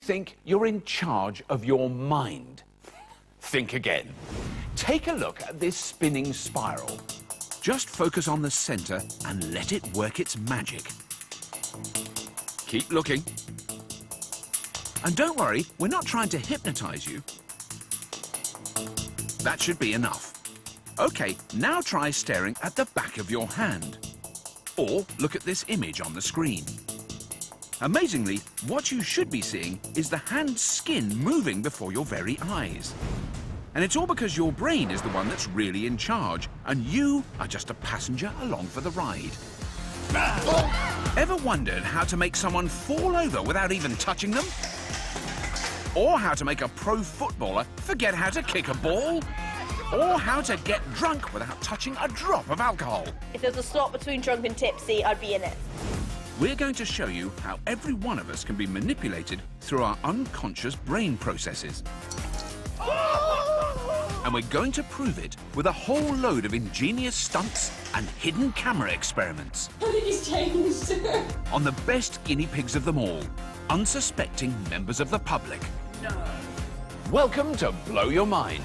think you're in charge of your mind. Think again. Take a look at this spinning spiral. Just focus on the center and let it work its magic. Keep looking. And don't worry, we're not trying to hypnotize you. That should be enough. Okay, now try staring at the back of your hand. Or look at this image on the screen. Amazingly, what you should be seeing is the hand's skin moving before your very eyes. And it's all because your brain is the one that's really in charge, and you are just a passenger along for the ride. Ever wondered how to make someone fall over without even touching them? Or how to make a pro footballer forget how to kick a ball? Or how to get drunk without touching a drop of alcohol? If there's a slot between drunk and tipsy, I'd be in it. We're going to show you how every one of us can be manipulated through our unconscious brain processes. And we're going to prove it with a whole load of ingenious stunts and hidden camera experiments. How did you change? On the best guinea pigs of them all, unsuspecting members of the public. No. Welcome to Blow Your Mind.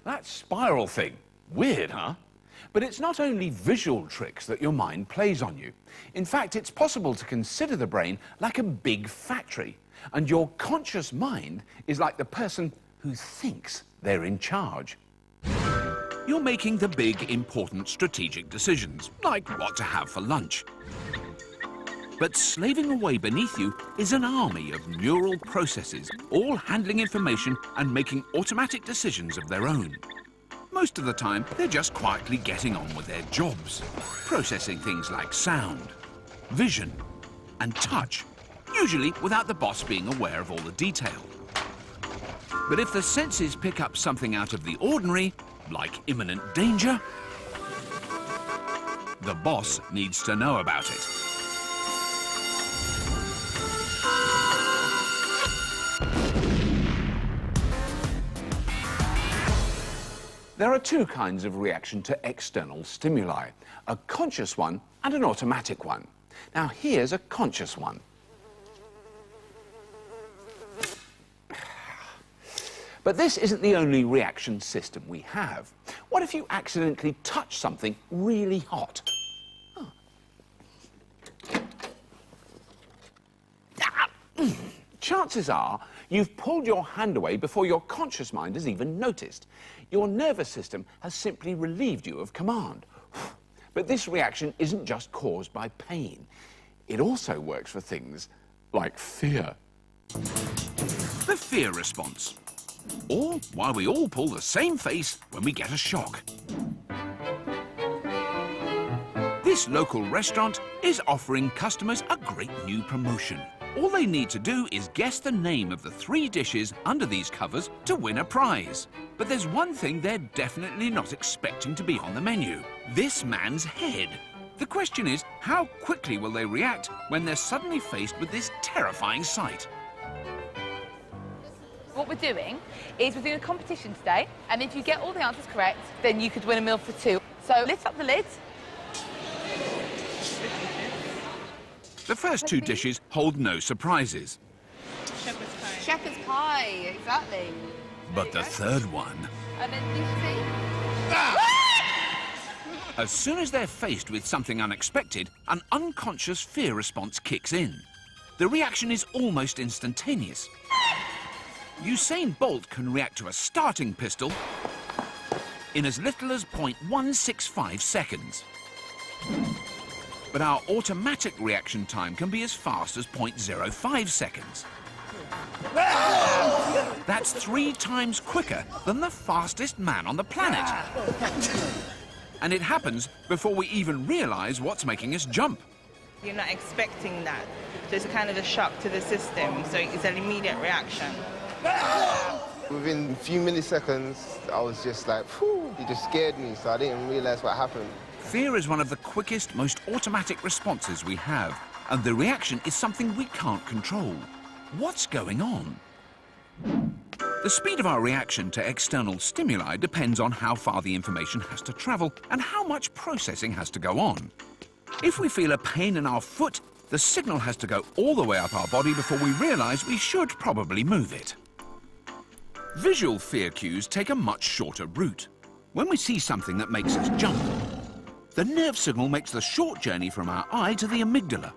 That spiral thing, weird, huh? But it's not only visual tricks that your mind plays on you. In fact, it's possible to consider the brain like a big factory, and your conscious mind is like the person who thinks they're in charge. You're making the big, important strategic decisions, like what to have for lunch. But slaving away beneath you is an army of neural processes, all handling information and making automatic decisions of their own. Most of the time, they're just quietly getting on with their jobs, processing things like sound, vision, and touch, usually without the boss being aware of all the detail. But if the senses pick up something out of the ordinary, like imminent danger, the boss needs to know about it. There are two kinds of reaction to external stimuli, a conscious one and an automatic one. Now, here's a conscious one. But this isn't the only reaction system we have. What if you accidentally touch something really hot? Oh. Chances are you've pulled your hand away before your conscious mind has even noticed. Your nervous system has simply relieved you of command. But this reaction isn't just caused by pain. It also works for things like fear. The fear response. Or why we all pull the same face when we get a shock. This local restaurant is offering customers a great new promotion. All they need to do is guess the name of the 3 dishes under these covers to win a prize. But there's one thing they're definitely not expecting to be on the menu: this man's head. The question is, how quickly will they react when they're suddenly faced with this terrifying sight? What we're doing is we're doing a competition today, and if you get all the answers correct, then you could win a meal for 2. So lift up the lid. The first 2 dishes hold no surprises. Shepherd's pie. Shepherd's pie, exactly. But the third one... And then you see... As soon as they're faced with something unexpected, an unconscious fear response kicks in. The reaction is almost instantaneous. Usain Bolt can react to a starting pistol in as little as 0.165 seconds. But our automatic reaction time can be as fast as 0.05 seconds. That's 3 times quicker than the fastest man on the planet. And it happens before we even realize what's making us jump. You're not expecting that. So it's kind of a shock to the system, so it's an immediate reaction. Within a few milliseconds, I was just like, phew, it just scared me, so I didn't realize what happened. Fear is one of the quickest, most automatic responses we have, and the reaction is something we can't control. What's going on? The speed of our reaction to external stimuli depends on how far the information has to travel and how much processing has to go on. If we feel a pain in our foot, the signal has to go all the way up our body before we realise we should probably move it. Visual fear cues take a much shorter route. When we see something that makes us jump, the nerve signal makes the short journey from our eye to the amygdala.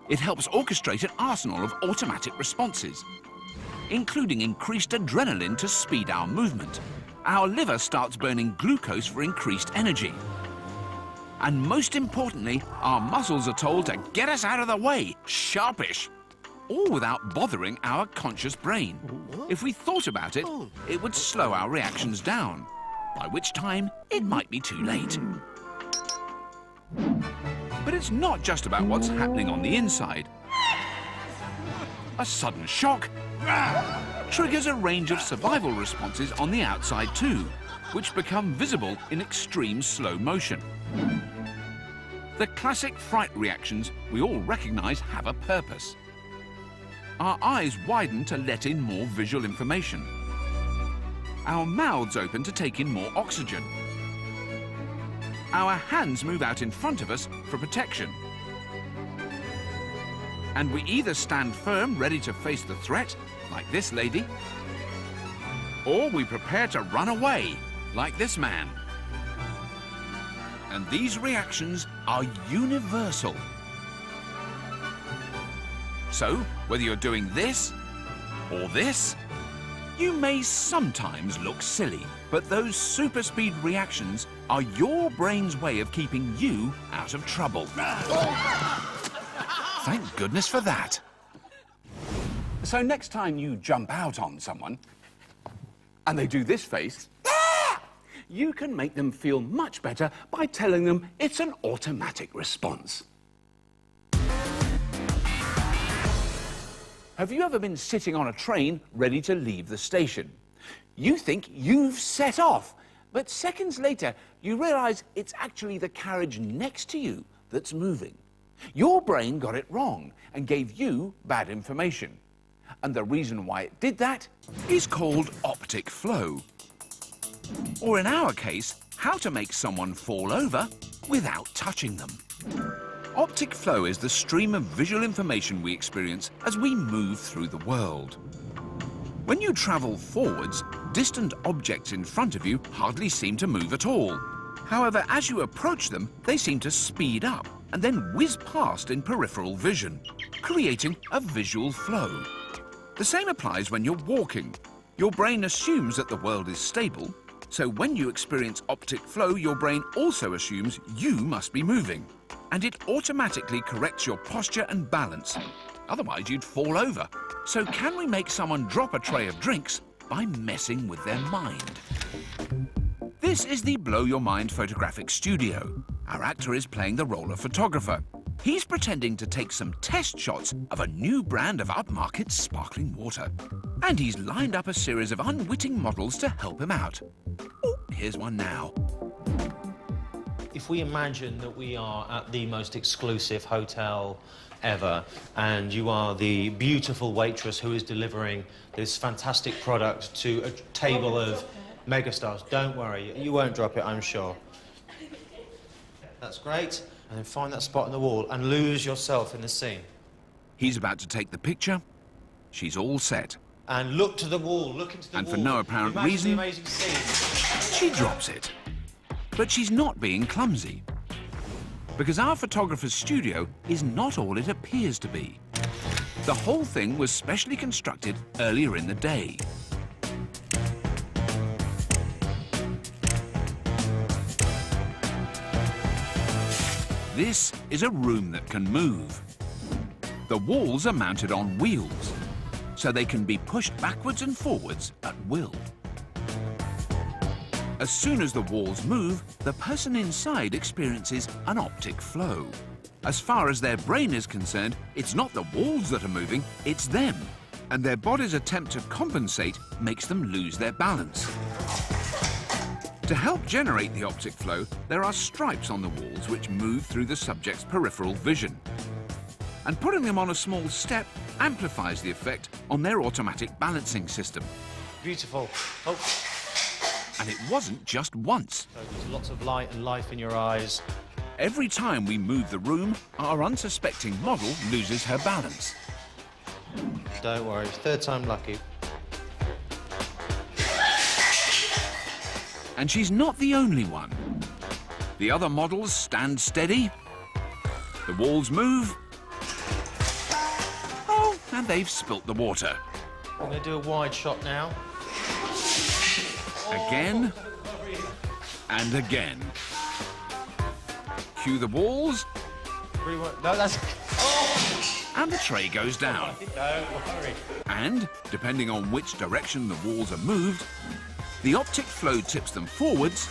It helps orchestrate an arsenal of automatic responses, including increased adrenaline to speed our movement. Our liver starts burning glucose for increased energy. And most importantly, our muscles are told to get us out of the way, sharpish, all without bothering our conscious brain. If we thought about it, it would slow our reactions down, by which time it might be too late. But it's not just about what's happening on the inside. A sudden shock triggers a range of survival responses on the outside too, which become visible in extreme slow motion. The classic fright reactions we all recognise have a purpose. Our eyes widen to let in more visual information. Our mouths open to take in more oxygen. Our hands move out in front of us for protection. And we either stand firm, ready to face the threat, like this lady, or we prepare to run away, like this man. And these reactions are universal. So, whether you're doing this or this, you may sometimes look silly, but those super speed reactions are your brain's way of keeping you out of trouble. Thank goodness for that. So next time you jump out on someone and they do this face, you can make them feel much better by telling them it's an automatic response. Have you ever been sitting on a train ready to leave the station? You think you've set off, but seconds later you realise it's actually the carriage next to you that's moving. Your brain got it wrong and gave you bad information. And the reason why it did that is called optic flow. Or in our case, how to make someone fall over without touching them. Optic flow is the stream of visual information we experience as we move through the world. When you travel forwards, distant objects in front of you hardly seem to move at all. However, as you approach them, they seem to speed up and then whiz past in peripheral vision, creating a visual flow. The same applies when you're walking. Your brain assumes that the world is stable, so when you experience optic flow, your brain also assumes you must be moving, and it automatically corrects your posture and balance. Otherwise, you'd fall over. So can we make someone drop a tray of drinks by messing with their mind? This is the Blow Your Mind photographic studio. Our actor is playing the role of photographer. He's pretending to take some test shots of a new brand of upmarket sparkling water. And he's lined up a series of unwitting models to help him out. Oh, here's one now. If we imagine that we are at the most exclusive hotel ever, and you are the beautiful waitress who is delivering this fantastic product to a table of megastars, don't worry, you won't drop it, I'm sure. That's great. And then find that spot on the wall and lose yourself in the scene. He's about to take the picture. She's all set. And look to the wall, look into the wall. And for no apparent Imagine reason, the amazing scene. she drops it. But she's not being clumsy, because our photographer's studio is not all it appears to be. The whole thing was specially constructed earlier in the day. This is a room that can move. The walls are mounted on wheels, so they can be pushed backwards and forwards at will. As soon as the walls move, the person inside experiences an optic flow. As far as their brain is concerned, it's not the walls that are moving, it's them. And their body's attempt to compensate makes them lose their balance. To help generate the optic flow, there are stripes on the walls which move through the subject's peripheral vision. And putting them on a small step amplifies the effect on their automatic balancing system. Beautiful. Oh. And it wasn't just once. So there's lots of light and life in your eyes. Every time we move the room, our unsuspecting model loses her balance. Don't worry, third time lucky. And she's not the only one. The other models stand steady. The walls move. Oh, and they've spilt the water. I'm going to do a wide shot now. Again. And again. Cue the walls. Really no, that's... And the tray goes down. Don't worry. And, depending on which direction the walls are moved, the optic flow tips them forwards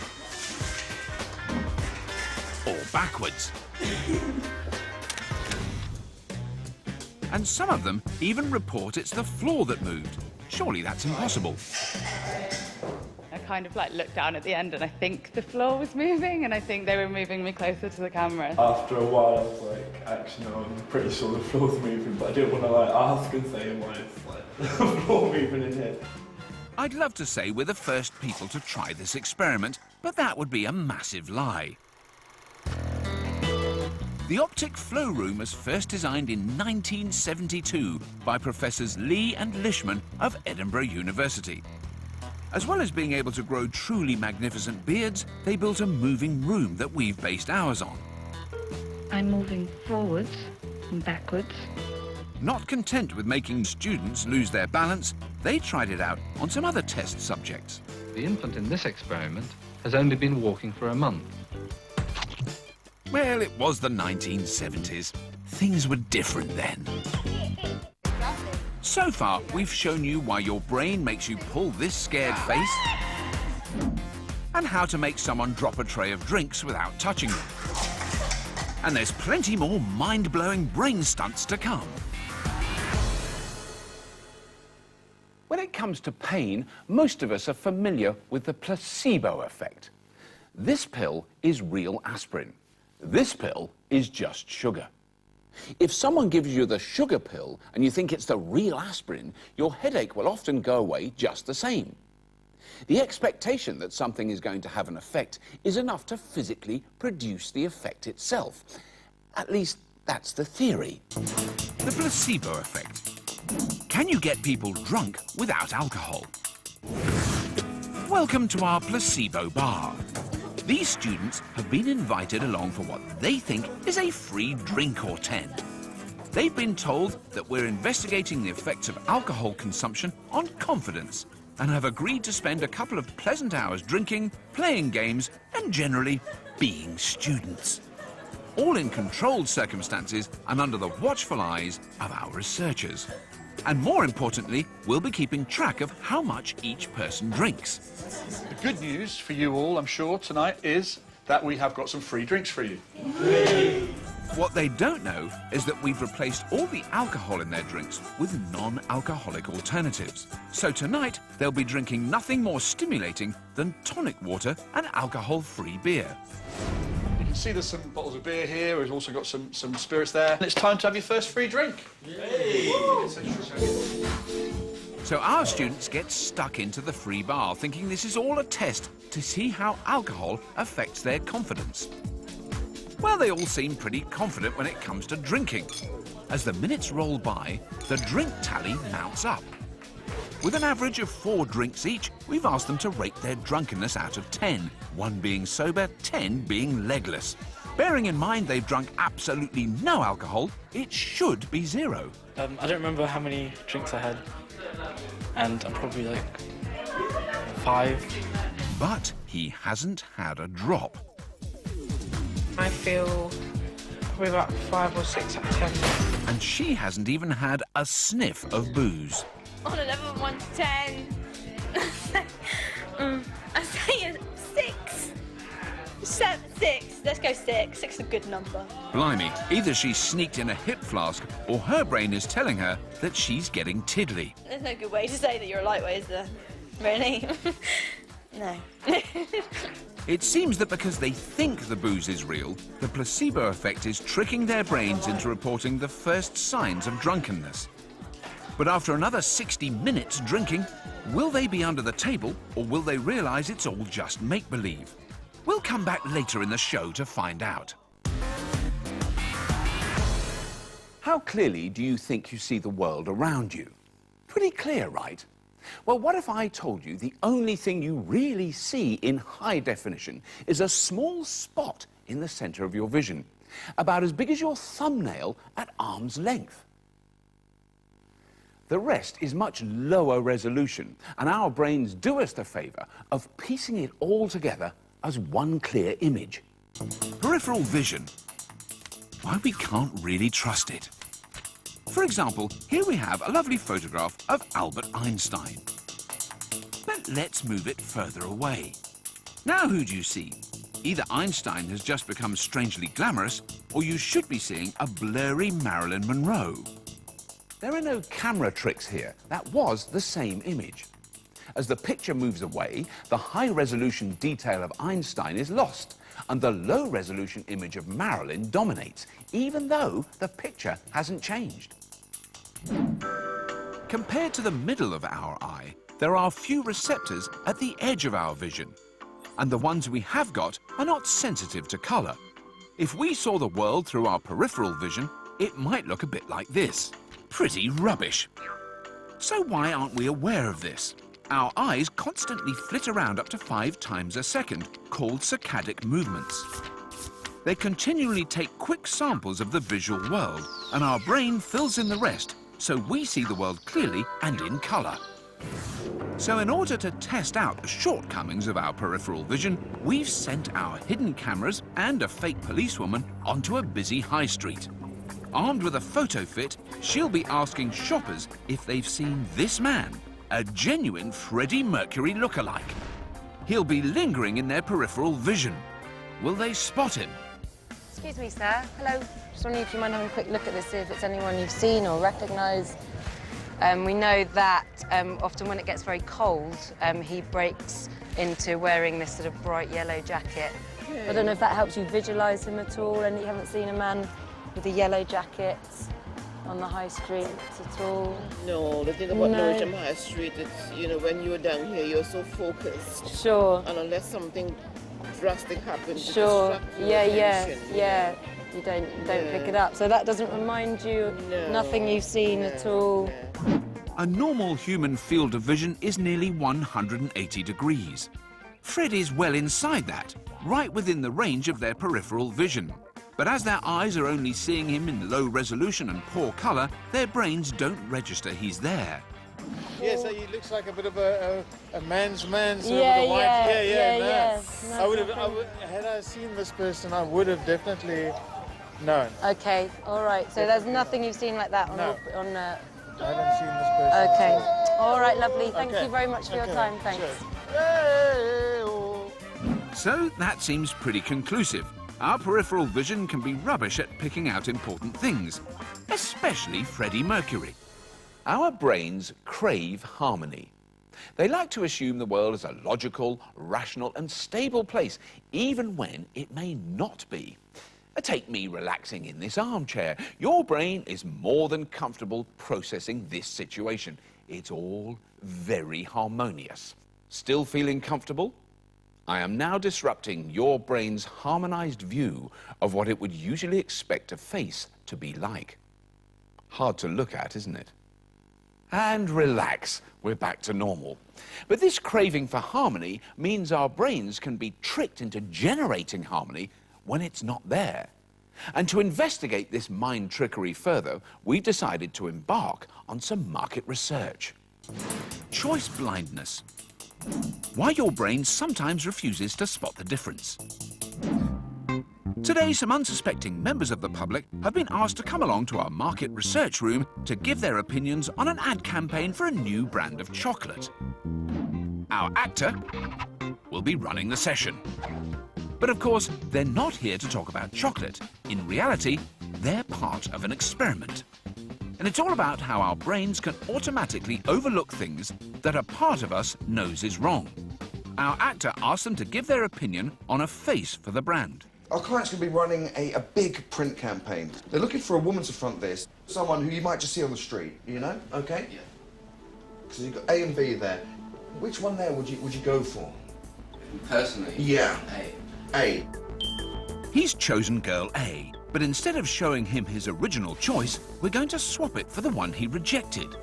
or backwards. And some of them even report it's the floor that moved. Surely that's impossible. I kind of like looked down at the end and I think the floor was moving and I think they were moving me closer to the camera. After a while I was like, actually no, I'm pretty sure the floor's moving, but I didn't want to like ask and say why it's like the floor moving in here. I'd love to say we're the first people to try this experiment, but that would be a massive lie. The optic flow room was first designed in 1972 by Professors Lee and Lishman of Edinburgh University. As well as being able to grow truly magnificent beards, they built a moving room that we've based ours on. I'm moving forwards and backwards. Not content with making students lose their balance, they tried it out on some other test subjects. The infant in this experiment has only been walking for a month. Well, it was the 1970s. Things were different then. So far, we've shown you why your brain makes you pull this scared face and how to make someone drop a tray of drinks without touching them. And there's plenty more mind-blowing brain stunts to come. When it comes to pain, most of us are familiar with the placebo effect. This pill is real aspirin. This pill is just sugar. If someone gives you the sugar pill and you think it's the real aspirin, your headache will often go away just the same. The expectation that something is going to have an effect is enough to physically produce the effect itself. At least, that's the theory. The placebo effect. Can you get people drunk without alcohol? Welcome to our placebo bar. These students have been invited along for what they think is a free drink or 10. They've been told that we're investigating the effects of alcohol consumption on confidence and have agreed to spend a couple of pleasant hours drinking, playing games, and generally being students. All in controlled circumstances and under the watchful eyes of our researchers. And more importantly, we'll be keeping track of how much each person drinks. The good news for you all, I'm sure, tonight is that we have got some free drinks for you. What they don't know is that we've replaced all the alcohol in their drinks with non-alcoholic alternatives. So tonight, they'll be drinking nothing more stimulating than tonic water and alcohol-free beer. You can see there's some bottles of beer here. We've also got some spirits there. And it's time to have your first free drink. Yay. So our students get stuck into the free bar, thinking this is all a test to see how alcohol affects their confidence. Well, they all seem pretty confident when it comes to drinking. As the minutes roll by, the drink tally mounts up. With an average of 4 drinks each, we've asked them to rate their drunkenness out of 10, 1 being sober, 10 being legless. Bearing in mind they've drunk absolutely no alcohol, it should be 0. I don't remember how many drinks I had, and I'm probably like 5. But he hasn't had a drop. I feel probably about 5 or 6 out of 10. And she hasn't even had a sniff of booze. On a level of 1 to 10, I say a 6. 6. Let's go 6. 6 is a good number. Blimey, either she sneaked in a hip flask or her brain is telling her that she's getting tiddly. There's no good way to say that you're a lightweight, is there? Really? No. It seems that because they think the booze is real, the placebo effect is tricking their brains into reporting the first signs of drunkenness. But after another 60 minutes drinking, will they be under the table or will they realise it's all just make-believe? We'll come back later in the show to find out. How clearly do you think you see the world around you? Pretty clear, right? Well, what if I told you the only thing you really see in high definition is a small spot in the centre of your vision, about as big as your thumbnail at arm's length? The rest is much lower resolution, and our brains do us the favour of piecing it all together as one clear image. Peripheral vision. Why we can't really trust it. For example, here we have a lovely photograph of Albert Einstein. But let's move it further away. Now who do you see? Either Einstein has just become strangely glamorous, or you should be seeing a blurry Marilyn Monroe. There are no camera tricks here. That was the same image. As the picture moves away, the high-resolution detail of Einstein is lost, and the low-resolution image of Marilyn dominates, even though the picture hasn't changed. Compared to the middle of our eye, there are few receptors at the edge of our vision, and the ones we have got are not sensitive to colour. If we saw the world through our peripheral vision, it might look a bit like this. Pretty rubbish. So why aren't we aware of this? Our eyes constantly flit around up to 5 times a second, called saccadic movements. They continually take quick samples of the visual world, and our brain fills in the rest, so we see the world clearly and in colour. So in order to test out the shortcomings of our peripheral vision, we've sent our hidden cameras and a fake policewoman onto a busy high street. Armed with a photo fit, she'll be asking shoppers if they've seen this man, a genuine Freddie Mercury lookalike. He'll be lingering in their peripheral vision. Will they spot him? Excuse me, sir. Hello. Just wondering if you mind having a quick look at this, see if it's anyone you've seen or recognise. We know that often when it gets very cold, he breaks into wearing this sort of bright yellow jacket. I don't know if that helps you visualise him at all, and you haven't seen a man with a yellow jacket on the high street at all? No, the thing about Lewisham High Street, it's, you know, when you're down here, you're so focused. Sure. And unless something drastic happens, yeah. You don't pick it up. So that doesn't remind you, nothing you've seen at all? A normal human field of vision is nearly 180 degrees. Fred is well inside that, right within the range of their peripheral vision. But as their eyes are only seeing him in low resolution and poor colour, their brains don't register he's there. Yeah, so he looks like a bit of a man's man, so yeah, with a white... Yeah. No, had I seen this person, I would have definitely known. Okay, all right. So there's nothing you've seen like that on... I haven't seen this person. Okay. All right, lovely. Thank you very much for your time. Thanks. So that seems pretty conclusive. Our peripheral vision can be rubbish at picking out important things, especially Freddie Mercury. Our brains crave harmony. They like to assume the world is a logical, rational and stable place, even when it may not be. Take me relaxing in this armchair. Your brain is more than comfortable processing this situation. It's all very harmonious. Still feeling comfortable? I am now disrupting your brain's harmonized view of what it would usually expect a face to be like. Hard to look at, isn't it? And relax, we're back to normal. But this craving for harmony means our brains can be tricked into generating harmony when it's not there. And to investigate this mind trickery further, we decided to embark on some market research. Choice blindness. Why your brain sometimes refuses to spot the difference. Today, some unsuspecting members of the public have been asked to come along to our market research room to give their opinions on an ad campaign for a new brand of chocolate. Our actor will be running the session. But of course, they're not here to talk about chocolate. In reality, they're part of an experiment. And it's all about how our brains can automatically overlook things that a part of us knows is wrong. Our actor asked them to give their opinion on a face for the brand. Our client's going to be running a big print campaign. They're looking for a woman to front this, someone who you might just see on the street, you know, okay? Yeah. So you've got A and B there. Which one there would you go for? Personally? Yeah. A. He's chosen girl A. But instead of showing him his original choice, we're going to swap it for the one he rejected.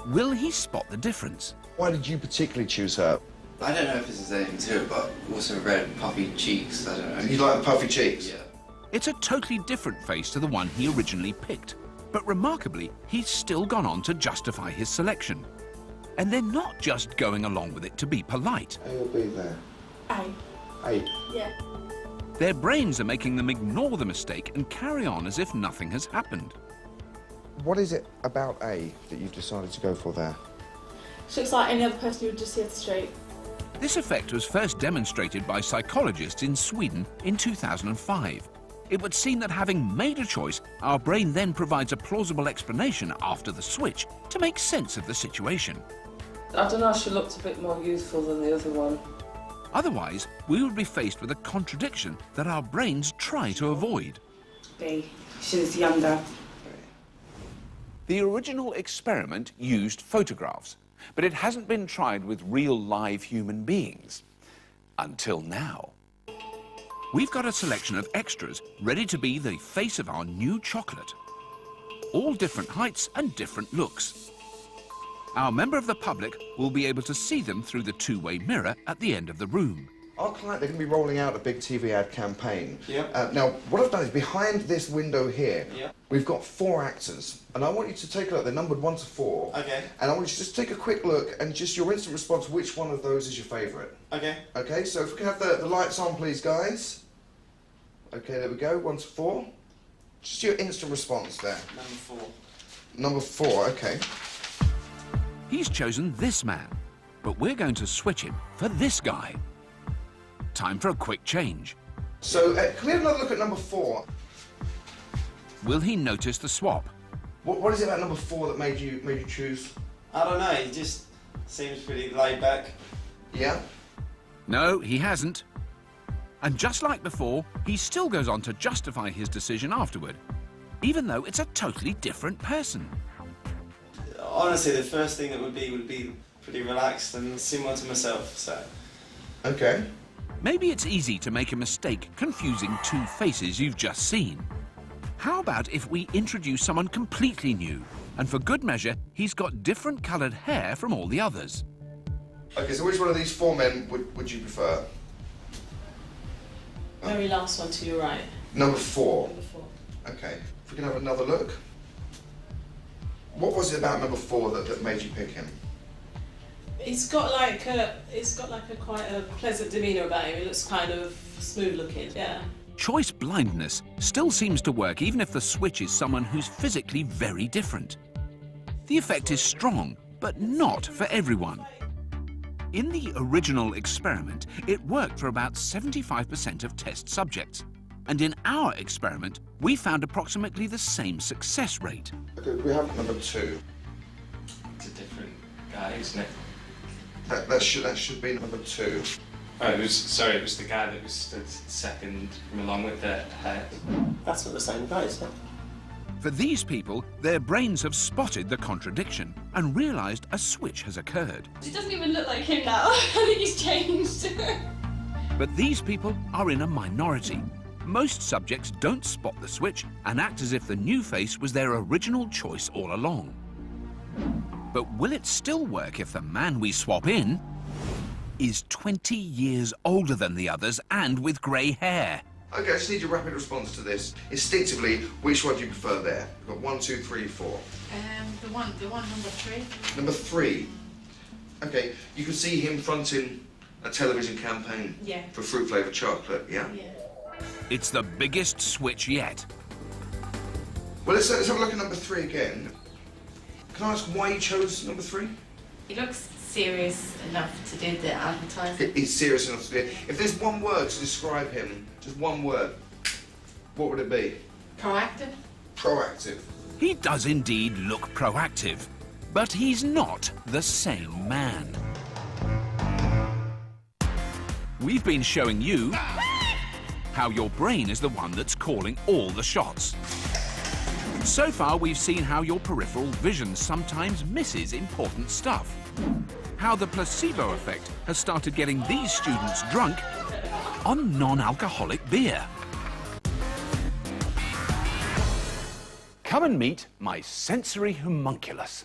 Will he spot the difference? Why did you particularly choose her? I don't know if this is anything to it, but also red puffy cheeks, I don't know. You like the puffy cheeks? Yeah. It's a totally different face to the one he originally picked. But remarkably, he's still gone on to justify his selection. And they're not just going along with it to be polite. A or B there? A. A. Yeah. Their brains are making them ignore the mistake and carry on as if nothing has happened. What is it about A that you've decided to go for there? She looks like any other person you would just see off the street. This effect was first demonstrated by psychologists in Sweden in 2005. It would seem that having made a choice, our brain then provides a plausible explanation after the switch to make sense of the situation. I don't know, she looked a bit more youthful than the other one. Otherwise, we would be faced with a contradiction that our brains try to avoid. B. She was younger. The original experiment used photographs, but it hasn't been tried with real live human beings. Until now. We've got a selection of extras ready to be the face of our new chocolate. All different heights and different looks. Our member of the public will be able to see them through the two-way mirror at the end of the room. Our client, they're going to be rolling out a big TV ad campaign. Yep. Now, what I've done is behind this window here, Yep. we've got 4 actors. And I want you to take a look. They're numbered 1 to 4. Okay. And I want you to just take a quick look and just your instant response, which one of those is your favourite. Okay. Okay, so if we can have the lights on, please, guys. Okay, there we go. 1 to 4. Just your instant response there. Number 4. Number 4, okay. He's chosen this man, but we're going to switch him for this guy. Time for a quick change. So, can we have another look at number 4? Will he notice the swap? What is it about number 4 that made you choose? I don't know, he just seems pretty laid back. Yeah? No, he hasn't. And just like before, he still goes on to justify his decision afterward, even though it's a totally different person. Honestly, the first thing that would be pretty relaxed and similar to myself, so. Okay. Maybe it's easy to make a mistake confusing 2 faces you've just seen. How about if we introduce someone completely new, and for good measure, he's got different coloured hair from all the others? Okay, so which one of these 4 men would you prefer? Very last one to your right. Number 4. Number 4. Okay, if we can have another look. What was it about number 4 that made you pick him? It's got like a quite a pleasant demeanour about him. He looks kind of smooth looking. Yeah. Choice blindness still seems to work even if the switch is someone who's physically very different. The effect is strong, but not for everyone. In the original experiment, it worked for about 75% of test subjects. And in our experiment, we found approximately the same success rate. Okay, we have number 2. It's a different guy, isn't it? That should be number 2. Oh, it was the guy that was stood second from along with the head. That's not the same guy, is it? For these people, their brains have spotted the contradiction and realised a switch has occurred. He doesn't even look like him now. I think he's changed. But these people are in a minority. Most subjects don't spot the switch and act as if the new face was their original choice all along. But will it still work if the man we swap in is 20 years older than the others and with grey hair? Okay, I just need your rapid response to this. Instinctively, which one do you prefer there? We've got 1, 2, 3, 4. The one number 3. Number 3. Okay, you can see him fronting a television campaign for fruit flavoured chocolate, yeah? Yeah. It's the biggest switch yet. Well, let's have a look at number 3 again. Can I ask why you chose number 3? He looks serious enough to do the advertising. He's serious enough to do it. If there's one word to describe him, just one word, what would it be? Proactive. Proactive. He does indeed look proactive, but he's not the same man. We've been showing you how your brain is the one that's calling all the shots. So far, we've seen how your peripheral vision sometimes misses important stuff. How the placebo effect has started getting these students drunk on non-alcoholic beer. Come and meet my sensory homunculus.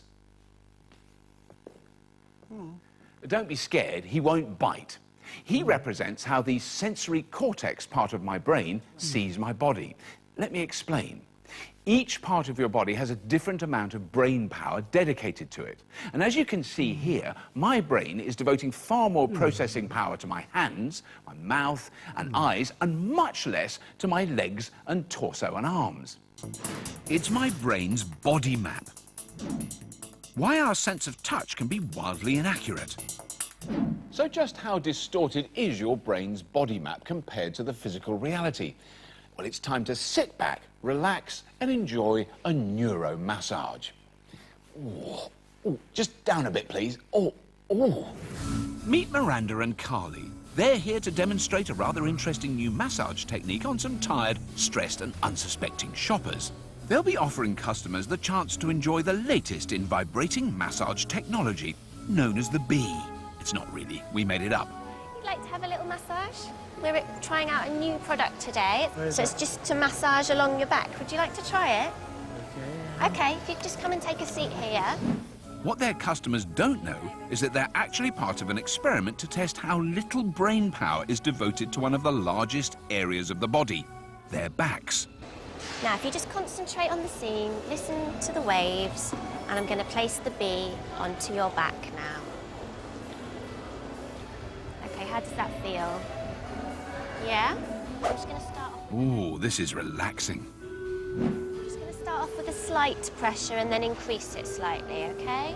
Don't be scared, he won't bite. He represents how the sensory cortex part of my brain sees my body. Let me explain. Each part of your body has a different amount of brain power dedicated to it. And as you can see here, my brain is devoting far more processing power to my hands, my mouth and eyes, and much less to my legs and torso and arms. It's my brain's body map. Why our sense of touch can be wildly inaccurate. So just how distorted is your brain's body map compared to the physical reality? Well, it's time to sit back, relax, and enjoy a neuro massage. Ooh, just down a bit, please. Meet Miranda and Carly. They're here to demonstrate a rather interesting new massage technique on some tired, stressed, and unsuspecting shoppers. They'll be offering customers the chance to enjoy the latest in vibrating massage technology, known as the Bee. It's not really, we made it up. You'd like to have a little massage? We're trying out a new product today, so it's just to massage along your back. Would you like to try it? Okay, if you'd just come and take a seat here. What their customers don't know is that they're actually part of an experiment to test how little brain power is devoted to one of the largest areas of the body, their backs. Now, if you just concentrate on the scene, listen to the waves, and I'm going to place the Bee onto your back now. Okay, how does that feel? Yeah? I'm just going to start off. Ooh, this is relaxing. I'm just going to start off with a slight pressure and then increase it slightly, okay?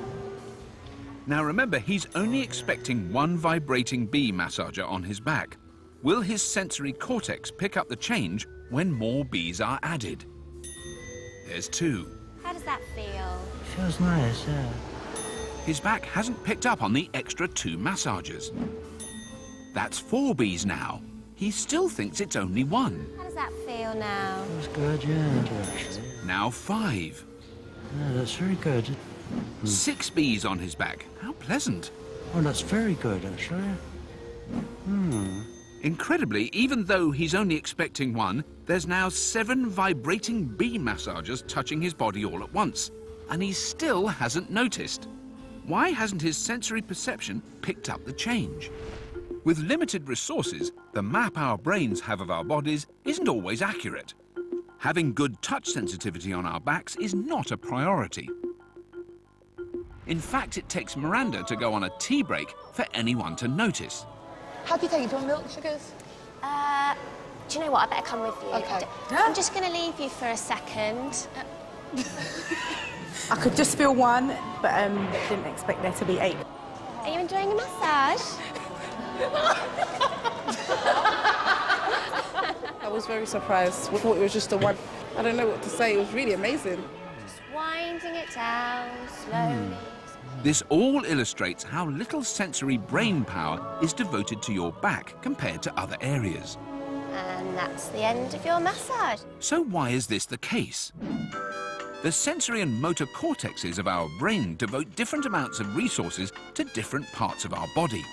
Now remember, he's only expecting one vibrating Bee massager on his back. Will his sensory cortex pick up the change when more bees are added? There's two. How does that feel? Feels nice, yeah. His back hasn't picked up on the extra 2 massagers. That's 4 bees now. He still thinks it's only 1. How does that feel now? That's good, yeah. Now 5. Yeah, that's very good. 6 bees on his back. How pleasant. Oh, that's very good, actually. Incredibly, even though he's only expecting 1, there's now 7 vibrating Bee massagers touching his body all at once. And he still hasn't noticed. Why hasn't his sensory perception picked up the change? With limited resources, the map our brains have of our bodies isn't always accurate. Having good touch sensitivity on our backs is not a priority. In fact, it takes Miranda to go on a tea break for anyone to notice. How do you take it? Do you want milk, sugars? Do you know what? I better come with you. Okay. I'm just going to leave you for a second. I could just feel 1, but didn't expect there to be 8. Are you enjoying a massage? I was very surprised. I thought it was just the 1. I don't know what to say. It was really amazing. Just winding it down slowly. This all illustrates how little sensory brain power is devoted to your back compared to other areas. And that's the end of your massage. So why is this the case? The sensory and motor cortexes of our brain devote different amounts of resources to different parts of our body.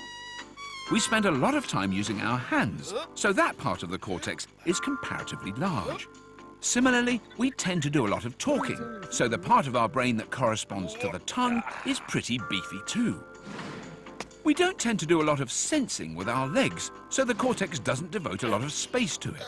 We spend a lot of time using our hands, so that part of the cortex is comparatively large. Similarly, we tend to do a lot of talking, so the part of our brain that corresponds to the tongue is pretty beefy too. We don't tend to do a lot of sensing with our legs, so the cortex doesn't devote a lot of space to it.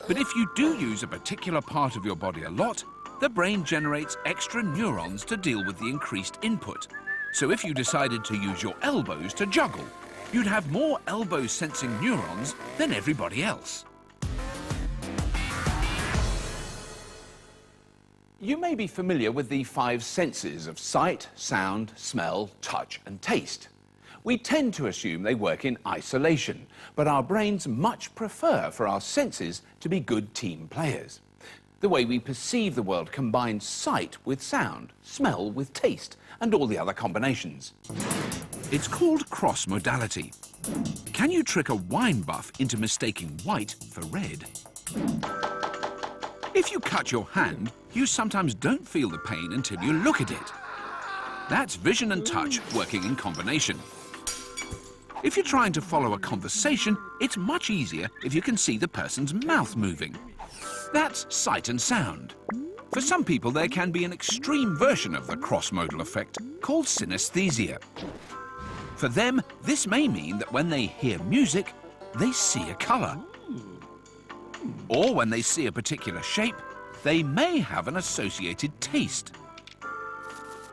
But if you do use a particular part of your body a lot, the brain generates extra neurons to deal with the increased input. So if you decided to use your elbows to juggle, you'd have more elbow-sensing neurons than everybody else. You may be familiar with the 5 senses of sight, sound, smell, touch, and taste. We tend to assume they work in isolation, but our brains much prefer for our senses to be good team players. The way we perceive the world combines sight with sound, smell with taste, and all the other combinations. It's called cross-modality. Can you trick a wine buff into mistaking white for red? If you cut your hand, you sometimes don't feel the pain until you look at it. That's vision and touch working in combination. If you're trying to follow a conversation, it's much easier if you can see the person's mouth moving. That's sight and sound. For some people, there can be an extreme version of the cross-modal effect called synesthesia. For them, this may mean that when they hear music, they see a colour. Or when they see a particular shape, they may have an associated taste.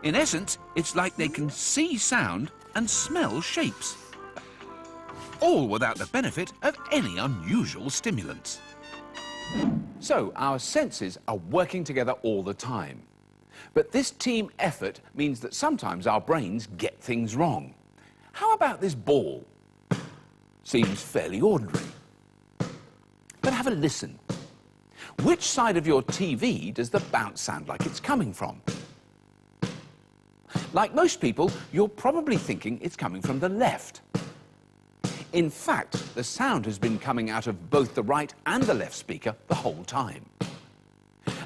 In essence, it's like they can see sound and smell shapes, all without the benefit of any unusual stimulants. So our senses are working together all the time. But this team effort means that sometimes our brains get things wrong. How about this ball? Seems fairly ordinary. But have a listen. Which side of your TV does the bounce sound like it's coming from? Like most people, you're probably thinking it's coming from the left. In fact, the sound has been coming out of both the right and the left speaker the whole time.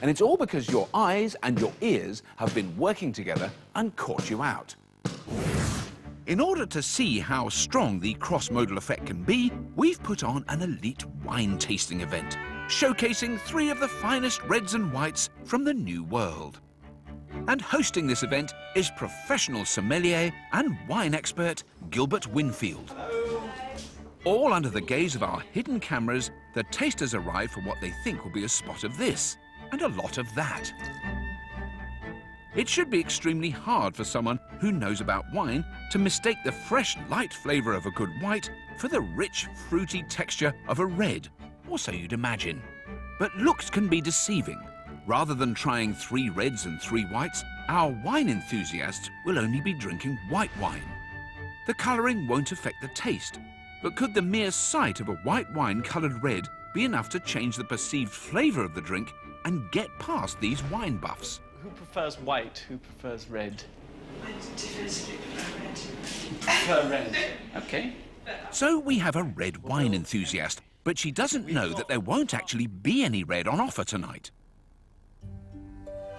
And it's all because your eyes and your ears have been working together and caught you out. In order to see how strong the cross-modal effect can be, we've put on an elite wine tasting event, showcasing 3 of the finest reds and whites from the New World. And hosting this event is professional sommelier and wine expert Gilbert Winfield. All under the gaze of our hidden cameras, the tasters arrive for what they think will be a spot of this and a lot of that. It should be extremely hard for someone who knows about wine to mistake the fresh, light flavour of a good white for the rich, fruity texture of a red, or so you'd imagine. But looks can be deceiving. Rather than trying 3 reds and 3 whites, our wine enthusiasts will only be drinking white wine. The colouring won't affect the taste, but could the mere sight of a white wine coloured red be enough to change the perceived flavour of the drink and get past these wine buffs? Who prefers white? Who prefers red? I definitively prefer red. Prefer red. Okay. So we have a red wine enthusiast, but she doesn't know that there won't actually be any red on offer tonight.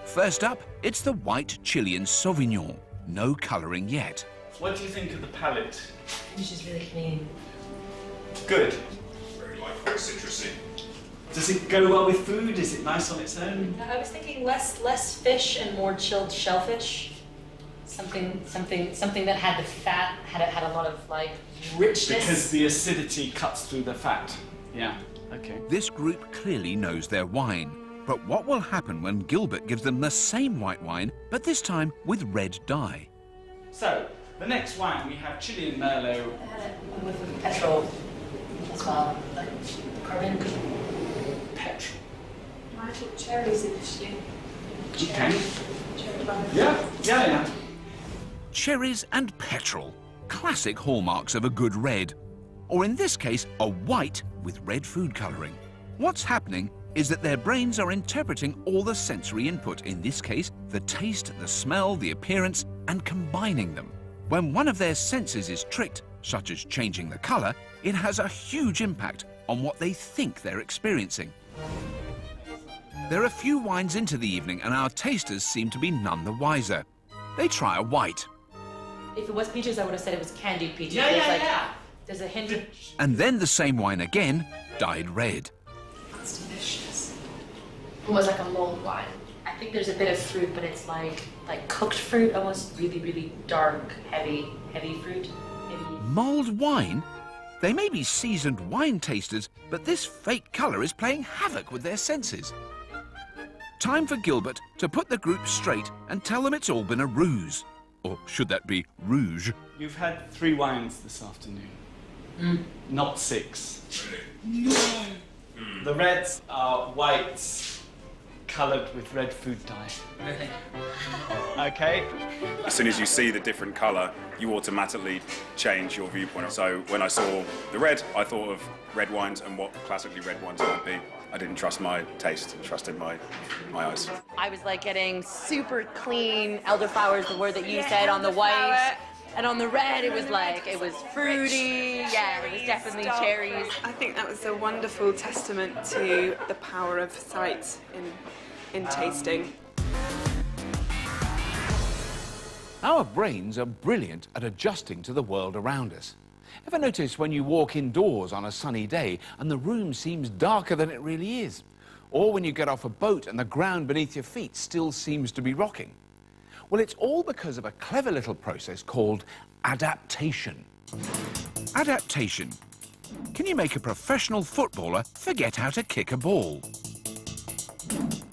First up, it's the white Chilean Sauvignon. No colouring yet. What do you think of the palate? It's just really clean. Good. Very light, very citrusy. Does it go well with food? Is it nice on its own? I was thinking less fish and more chilled shellfish. Something that had the fat, had a lot of like richness. Because the acidity cuts through the fat. Yeah. Okay. This group clearly knows their wine. But what will happen when Gilbert gives them the same white wine, but this time with red dye? So, the next wine, we have Chilean Merlot. I had it with petrol as well, like carbon. Petrol. I took cherries initially. Okay. Cherry bomb. Yeah. Cherries and petrol, classic hallmarks of a good red. Or in this case, a white with red food colouring. What's happening is that their brains are interpreting all the sensory input, in this case, the taste, the smell, the appearance, and combining them. When one of their senses is tricked, such as changing the colour, it has a huge impact on what they think they're experiencing. There are a few wines into the evening, and our tasters seem to be none the wiser. They try a white. If it was peaches, I would have said it was candied peaches. Yeah. There's a hint of... And then the same wine again, dyed red. That's delicious. It was like a mulled wine. I think there's a bit of fruit, but it's like cooked fruit, almost really, really dark, heavy fruit. Maybe. Mulled wine? They may be seasoned wine tasters, but this fake colour is playing havoc with their senses. Time for Gilbert to put the group straight and tell them it's all been a ruse. Or should that be rouge? You've had 3 wines this afternoon. Not 6. No. The reds are whites coloured with red food dye. Really? Okay. As soon as you see the different colour, you automatically change your viewpoint. So when I saw the red, I thought of red wines and what classically red wines might be. I didn't trust my taste, trusted my eyes. I was like getting super clean elderflowers, the word that you said, on the white. And on the red, it was like, it was fruity. Yeah, it was definitely cherries. I think that was a wonderful testament to the power of sight in tasting. Our brains are brilliant at adjusting to the world around us. Ever notice when you walk indoors on a sunny day and the room seems darker than it really is? or when you get off a boat and the ground beneath your feet still seems to be rocking? Well, it's all because of a clever little process called adaptation. Adaptation. Can you make a professional footballer forget how to kick a ball?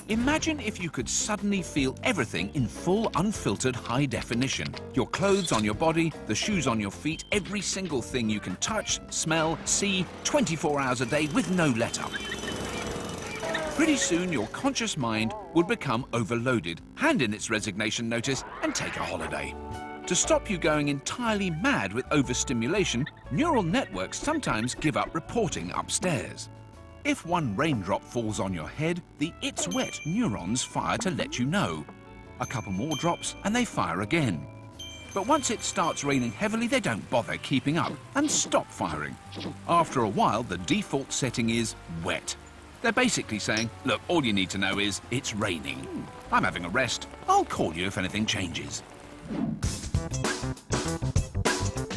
Imagine if you could suddenly feel everything in full, unfiltered high definition. Your clothes on your body, the shoes on your feet, every single thing you can touch, smell, see, 24 hours a day with no let-up. Pretty soon, your conscious mind would become overloaded, hand in its resignation notice, and take a holiday. To stop you going entirely mad with overstimulation, neural networks sometimes give up reporting upstairs. If one raindrop falls on your head, the "it's wet" neurons fire to let you know. A couple more drops and they fire again. But once it starts raining heavily, they don't bother keeping up and stop firing. After a while, the default setting is wet. They're basically saying, look, all you need to know is it's raining. I'm having a rest. I'll call you if anything changes.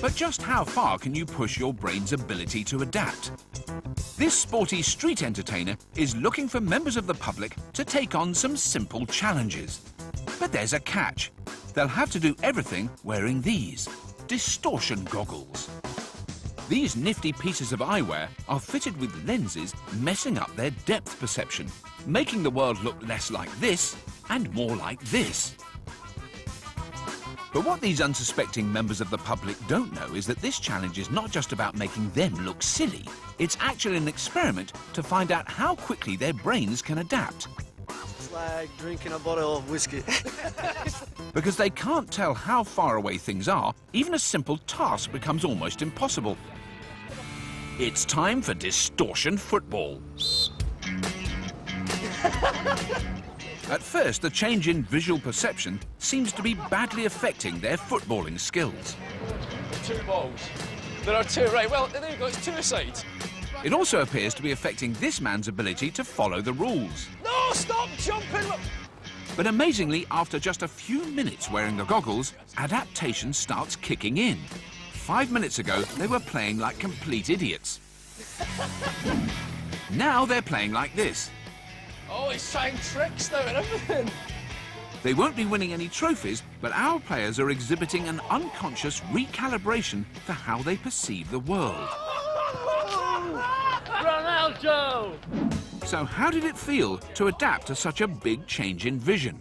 But just how far can you push your brain's ability to adapt? This sporty street entertainer is looking for members of the public to take on some simple challenges. But there's a catch. They'll have to do everything wearing these distortion goggles. These nifty pieces of eyewear are fitted with lenses messing up their depth perception, making the world look less like this and more like this. But what these unsuspecting members of the public don't know is that this challenge is not just about making them look silly. It's actually an experiment to find out how quickly their brains can adapt. It's like drinking a bottle of whiskey. Because they can't tell how far away things are, even a simple task becomes almost impossible. It's time for distortion football. At first, the change in visual perception seems to be badly affecting their footballing skills. 2 balls. There are 2, right, well, there you go, it's 2 aside. It also appears to be affecting this man's ability to follow the rules. No, stop jumping! But amazingly, after just a few minutes wearing the goggles, adaptation starts kicking in. 5 minutes ago, they were playing like complete idiots. Now they're playing like this. Oh, he's trying tricks now and everything. They won't be winning any trophies, but our players are exhibiting an unconscious recalibration to how they perceive the world. Ronaldo! So how did it feel to adapt to such a big change in vision?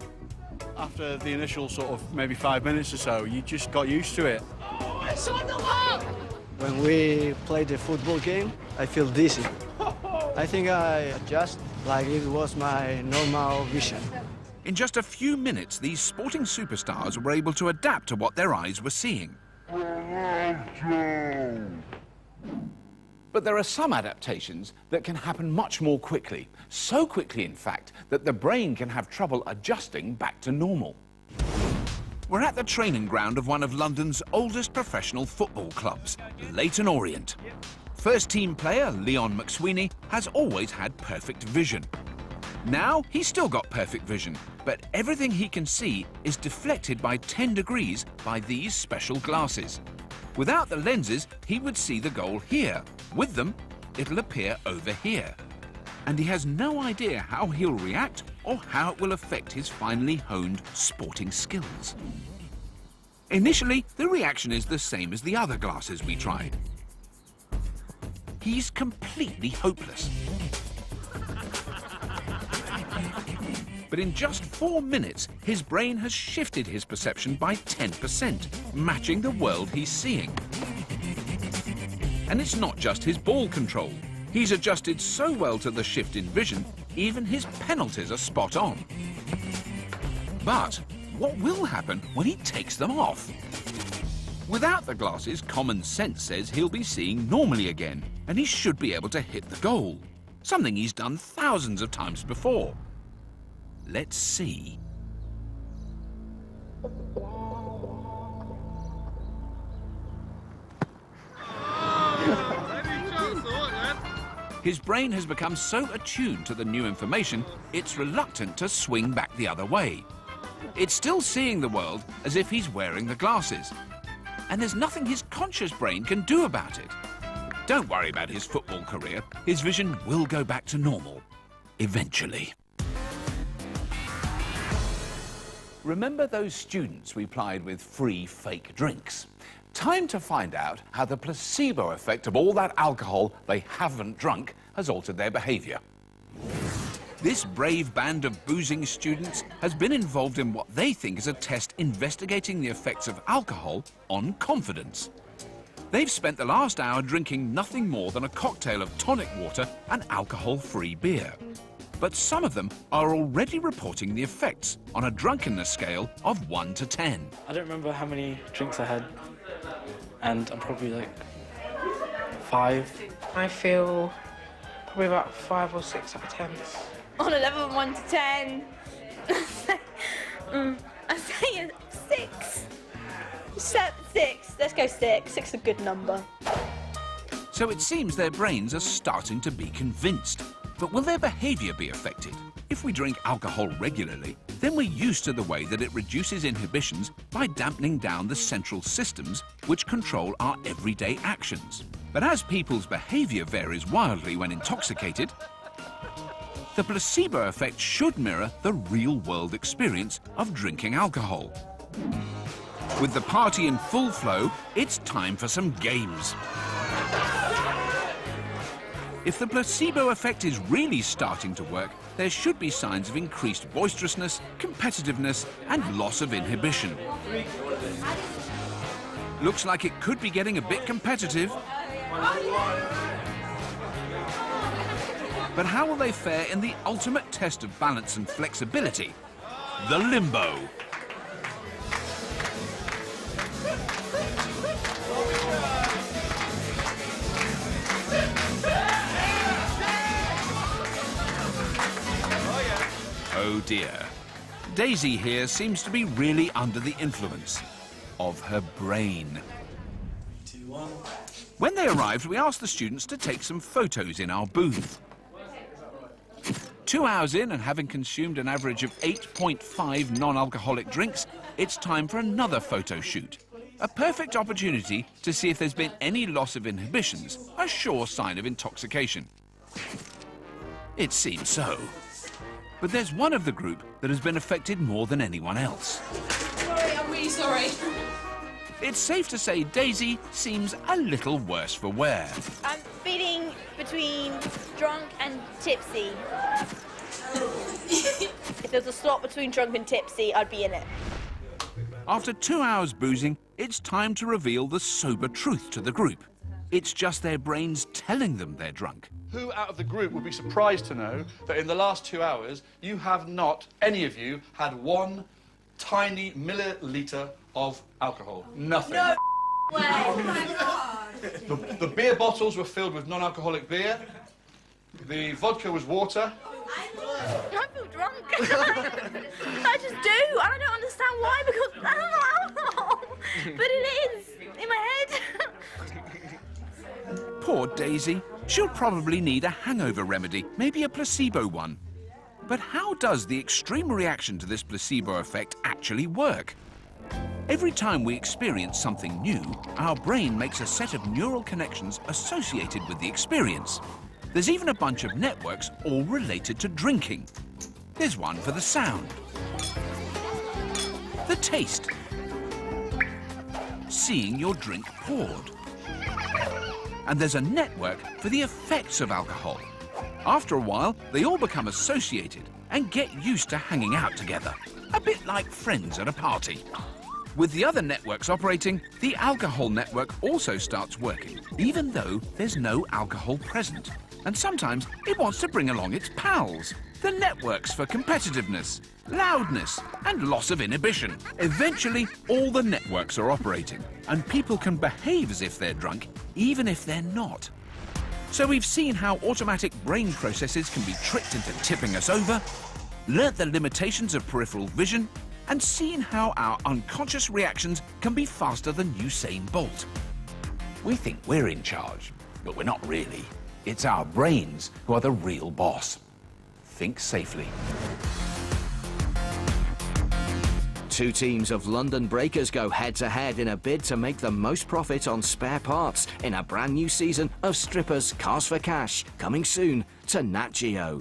After the initial sort of maybe 5 minutes or so, you just got used to it. It's on the wall! When we play the football game, I feel dizzy. I think I adjust like it was my normal vision. In just a few minutes, these sporting superstars were able to adapt to what their eyes were seeing. But there are some adaptations that can happen much more quickly. So quickly, in fact, that the brain can have trouble adjusting back to normal. We're at the training ground of one of London's oldest professional football clubs, Leyton Orient. First-team player Leon McSweeney has always had perfect vision. Now, he's still got perfect vision, but everything he can see is deflected by 10 degrees by these special glasses. Without the lenses, he would see the goal here. With them, it'll appear over here. And he has no idea how he'll react or how it will affect his finely honed sporting skills. Initially, the reaction is the same as the other glasses we tried. He's completely hopeless. But in just 4 minutes, his brain has shifted his perception by 10%, matching the world he's seeing. And it's not just his ball control. He's adjusted so well to the shift in vision, even his penalties are spot on. But what will happen when he takes them off? Without the glasses, common sense says he'll be seeing normally again, and he should be able to hit the goal, something he's done thousands of times before. Let's see. His brain has become so attuned to the new information, it's reluctant to swing back the other way. It's still seeing the world as if he's wearing the glasses. And there's nothing his conscious brain can do about it. Don't worry about his football career. His vision will go back to normal. eventually. Remember those students we plied with free fake drinks? Time to find out how the placebo effect of all that alcohol they haven't drunk has altered their behaviour. This brave band of boozing students has been involved in what they think is a test investigating the effects of alcohol on confidence. They've spent the last hour drinking nothing more than a cocktail of tonic water and alcohol-free beer. But some of them are already reporting the effects on a drunkenness scale of 1 to 10. I don't remember how many drinks I had, and I'm probably like 5. I feel probably about 5 or 6 out of 10. On a level of 1 to 10, I'd say a 6. 6. Let's go 6. 6 is a good number. So it seems their brains are starting to be convinced. But will their behaviour be affected? If we drink alcohol regularly, then we're used to the way that it reduces inhibitions by dampening down the central systems which control our everyday actions. But as people's behaviour varies wildly when intoxicated, the placebo effect should mirror the real-world experience of drinking alcohol. With the party in full flow, it's time for some games. If the placebo effect is really starting to work, there should be signs of increased boisterousness, competitiveness, and loss of inhibition. Looks like it could be getting a bit competitive. But how will they fare in the ultimate test of balance and flexibility? The limbo. Oh dear. Daisy here seems to be really under the influence of her brain. 2, 1. When they arrived, we asked the students to take some photos in our booth. 2 hours in and having consumed an average of 8.5 non-alcoholic drinks, it's time for another photo shoot. A perfect opportunity to see if there's been any loss of inhibitions, a sure sign of intoxication. It seems so. But there's one of the group that has been affected more than anyone else. Sorry, I'm really sorry. It's safe to say Daisy seems a little worse for wear. I'm feeling between drunk and tipsy. If there's a slot between drunk and tipsy, I'd be in it. After 2 hours boozing, it's time to reveal the sober truth to the group. It's just their brains telling them they're drunk. Who out of the group would be surprised to know that in the last 2 hours, you have not, any of you, had 1 tiny milliliter of alcohol? Nothing. No way. Oh my God. The beer bottles were filled with non-alcoholic beer. The vodka was water. I feel drunk. I just do. I don't understand why, because I don't know alcohol. But it is in my head. Poor Daisy. She'll probably need a hangover remedy, maybe a placebo one. But how does the extreme reaction to this placebo effect actually work? Every time we experience something new, our brain makes a set of neural connections associated with the experience. There's even a bunch of networks all related to drinking. There's one for the sound, the taste, seeing your drink poured. And there's a network for the effects of alcohol. After a while, they all become associated and get used to hanging out together, a bit like friends at a party. With the other networks operating, the alcohol network also starts working, even though there's no alcohol present. And sometimes it wants to bring along its pals, the networks for competitiveness, loudness, and loss of inhibition. Eventually, all the networks are operating, and people can behave as if they're drunk, even if they're not. So we've seen how automatic brain processes can be tricked into tipping us over, learnt the limitations of peripheral vision, and seen how our unconscious reactions can be faster than Usain Bolt. We think we're in charge, but we're not really. It's our brains who are the real boss. Think safely. 2 teams of London breakers go head-to-head in a bid to make the most profit on spare parts in a brand new season of Strippers Cars for Cash, coming soon to Nat Geo.